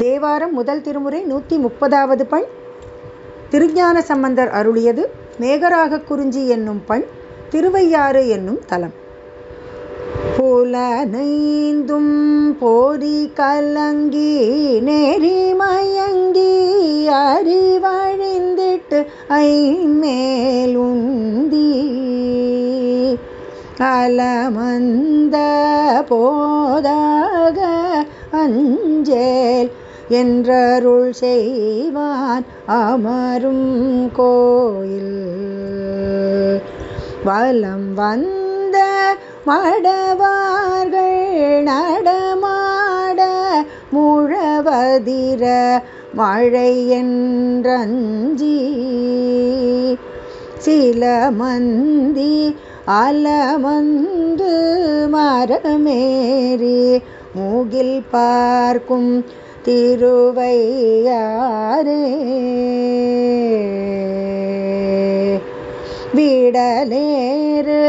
தேவாரம் முதல் திருமுறை 130வது பண். திருஞான சம்பந்தர் அருளியது. மேகராக குறிஞ்சி என்னும் பண். திருவையாறு என்னும் தலம். புலனைந்தும் போரி கலங்கி நெறி மயங்கி அறிவழிந்திட்டு ஐமேலுந்தி அலமந்த போதாக அஞ்சேல் என்றருள் செய்வான் அமரும் கோயில். வலம் வந்த மடவார்கள் நடமாட முழவதிர மழை என்றஞ்சி சில மந்தி அலமந்து மரமேறி மூகில் பார்க்கும் திருவையாறே. விடலேறு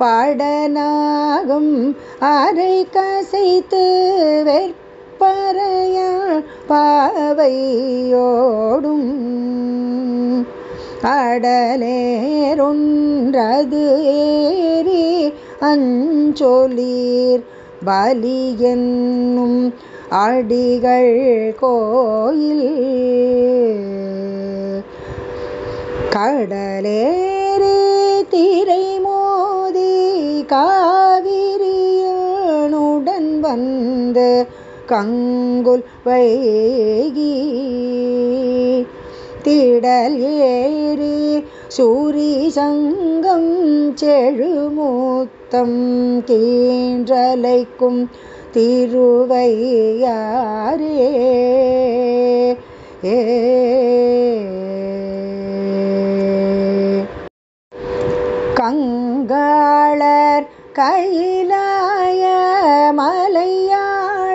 படனாகும் அரை கசைத்து வெற்பறையால் பாவையோடும் அடலேரொன்றது ஏறி அஞ்சொலீர் பலி என்னும் அடிகள் கோயில். கடலேறி திரை மோதி காவிரியுடன் வந்து கங்குல் வைகி திடல் ஏறி சூரி சங்கம் செழுமூத்தம் கீன்றலைக்கும் திருவையாறே. கங்காளர் கையிலாய மலையாளர்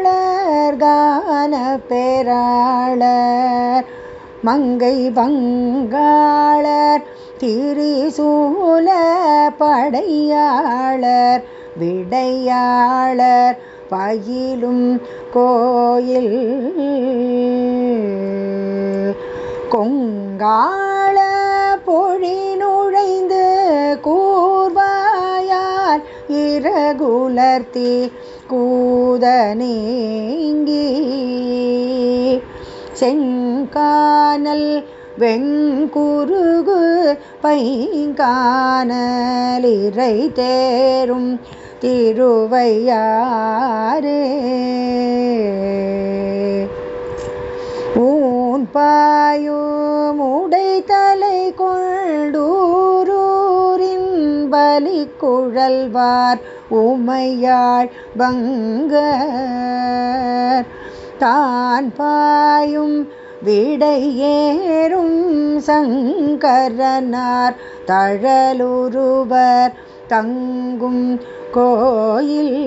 கான பெறாளர் மங்கை வங்காளர் திரிசூல படையாளர் விடையாளர் பயிலும் கோயில். கொங்காள பொழி நுழைந்து கூர்வாயால் இரகுலர்த்தி கூத நீங்கி செங்கானல் வெண்குருகு பைங்கானல் இறை தேரும் திருவையாறே. ஊன் பாயும் உடைத்தலை கொண்டூரூரின் பலி குழல்வார் உமையாள் பங்கர் தான் பாயும் விடையேறும் சங்கரனார் தழலுருவர் தங்கும் கோயில்.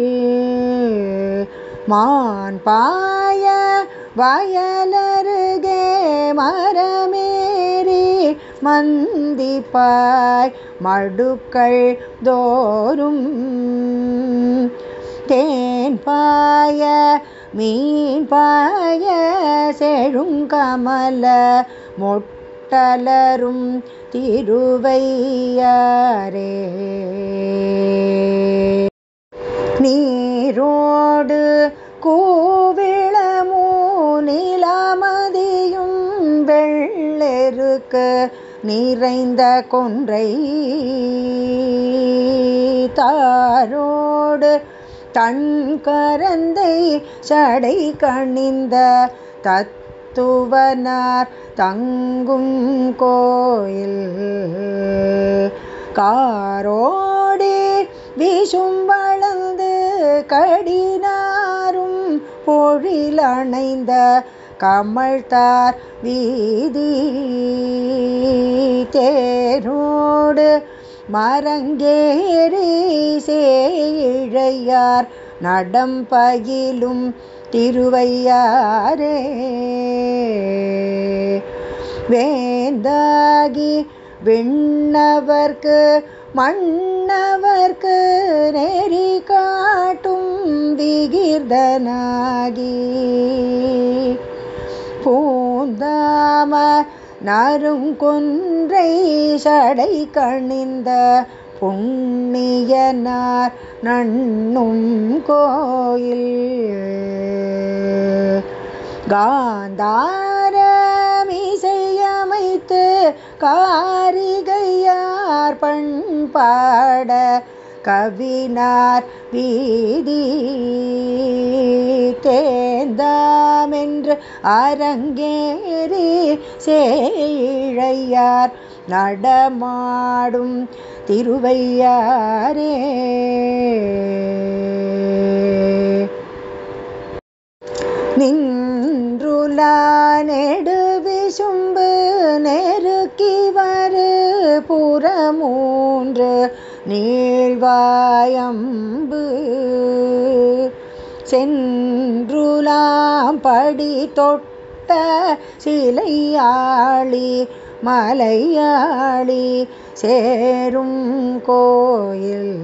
மான் பாய வயலருகே மரமேறி மந்திப்பாய் மடுக்கள் தோறும் தேன் பாய மீன் பாய செழுங்கமல மொட்டலரும் திருவையாறே. நீரோடு கூவிளமூ நிலமதியும் வெள்ளெருக்கு நிறைந்த கொன்றை தாரோடு தன் கரந்தை சடை கணிந்த தத்துவனார் தங்கும் கோயில். காரோடி வீசும் வளர்ந்து கடினாரும் பொழிலணைந்த கமழ்த்தார் வீதி தேரோடு மரங்கேறி சேயிழையார் நடம் பயிலும் திருவையாறே. வேந்தாகி விண்ணவர்க்கு மன்னவர்க்கு நெறி காட்டும் விகிர்தனாகி நறுங்கொன்றை சடை கணிந்த புண்ணியனார் நண்ணும் கோயில் காந்தாரமிசையமைத்து காரிகையார் பண்பாட கவினார் வீதி தேந்தாமென்று அரங்கேறி சேழையார் நடமாடும் திருவையாரே. நின்றுலா நெடுவிசும்பு நெருக்கி வரு புறமூன்று நீள்வாயம்பு சென்றுலாம் படி தொட்ட சிலையாளி மலையாளி சேரும் கோயில்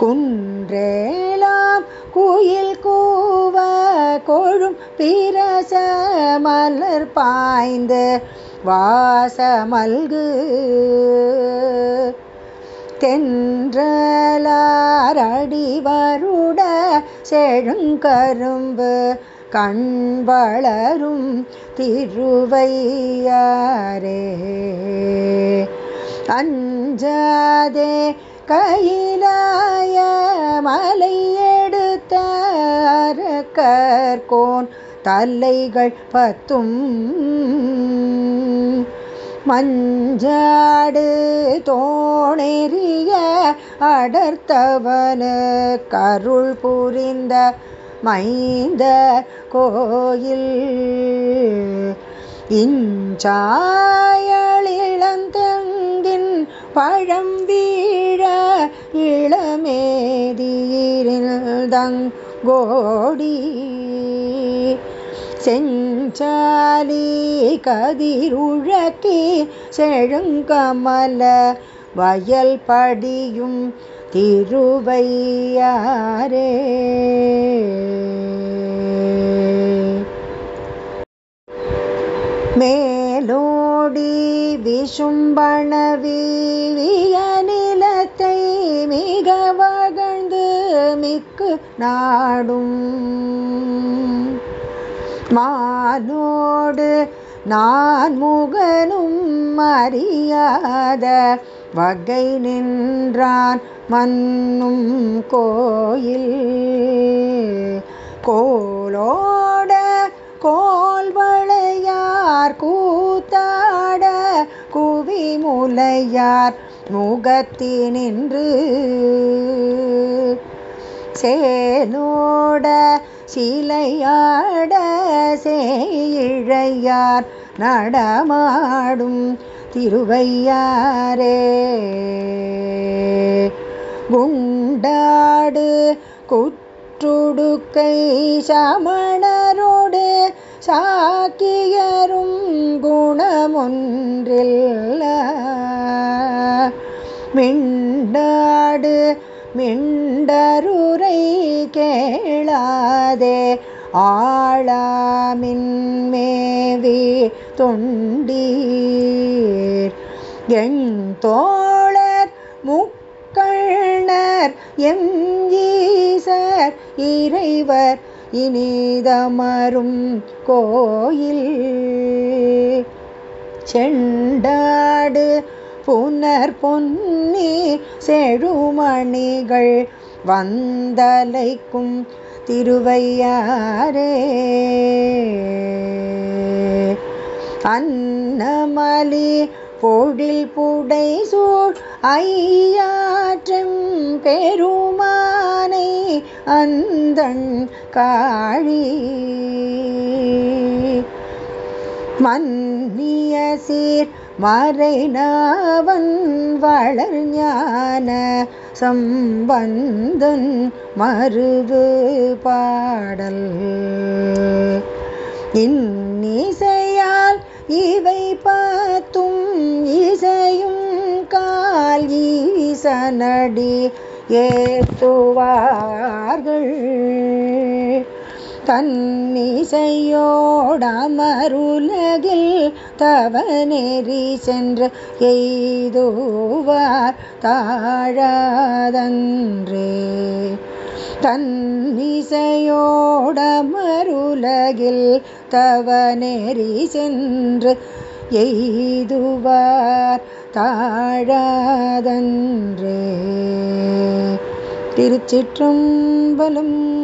குன்றேலாம் குயில் கூவ கொழும் பிரச மலர் பாய்ந்து வாசமல்கு தென்றலாரடி வருட செழுங்கரும்பு கண் வளரும் திருவையாரே. அஞ்சாதே கையிலாய மலை எடுத்த அரக்கர்கோன் தலைகள் பத்தும் மஞ்சாடு தோணெறிய அடர்த்தவனு கருள் புரிந்த மைந்த கோயில் இஞ்சாயளிளந்தெங்கின் பழம் வீழ இளமேதியிருந்தங்கோடி செஞ்சாலி கதிருழக்கி செழுங்கமல வயல் படியும் திருவையாரே. மேலோடி விசும்பண வீவிய நிலத்தை மிக வகழ்ந்து மிக்கு நாடும் மானோடு நான் முகனும் அறியாத வகை நின்றான் மன்னும் கோயில் கோலோட கோல்வளையார் கூத்தாட குவிமுலையார் முகத்தினின்று சேனோட சிலையாட சேயிழையார் நடமாடும் திருவையாரே. குண்டாடு குற்றுடுக்கை சமணரோடு சாக்கியரும் குணமொன்றில்ல மிண்டாடு மிண்டருரை கேளாதே ஆளாமின் மேவி தொண்டீர் என் தோழர் முக்கண்ணர் எம் ஈசர் இறைவர் இனிதமரும் கோயில் செண்டாடு புனர் பொன்னி செழுமணிகள் வந்தலைக்கும் திருவையாரே. அன்னமலி பொழில் புடை சூழ் ஐயாற்றும் பெருமானை அந்தண் காழி மன்னிய சீர் மறைநாவன் வளர் ஞான சம்பந்தன் மருவு பாடல் இன்னிசையால் இவை பாத்தும் இசையும் கால் ஈசனடி ஏத்துவார்கள் தன்னிசையோடமருலகில் தவநெறி சென்று எய்துவார் தாழாதன்றே. தன்னிசையோடமருலகில் தவநெறி சென்று எய்துவார் தாழாதன்றே. திருச்சிற்றம்பலம்.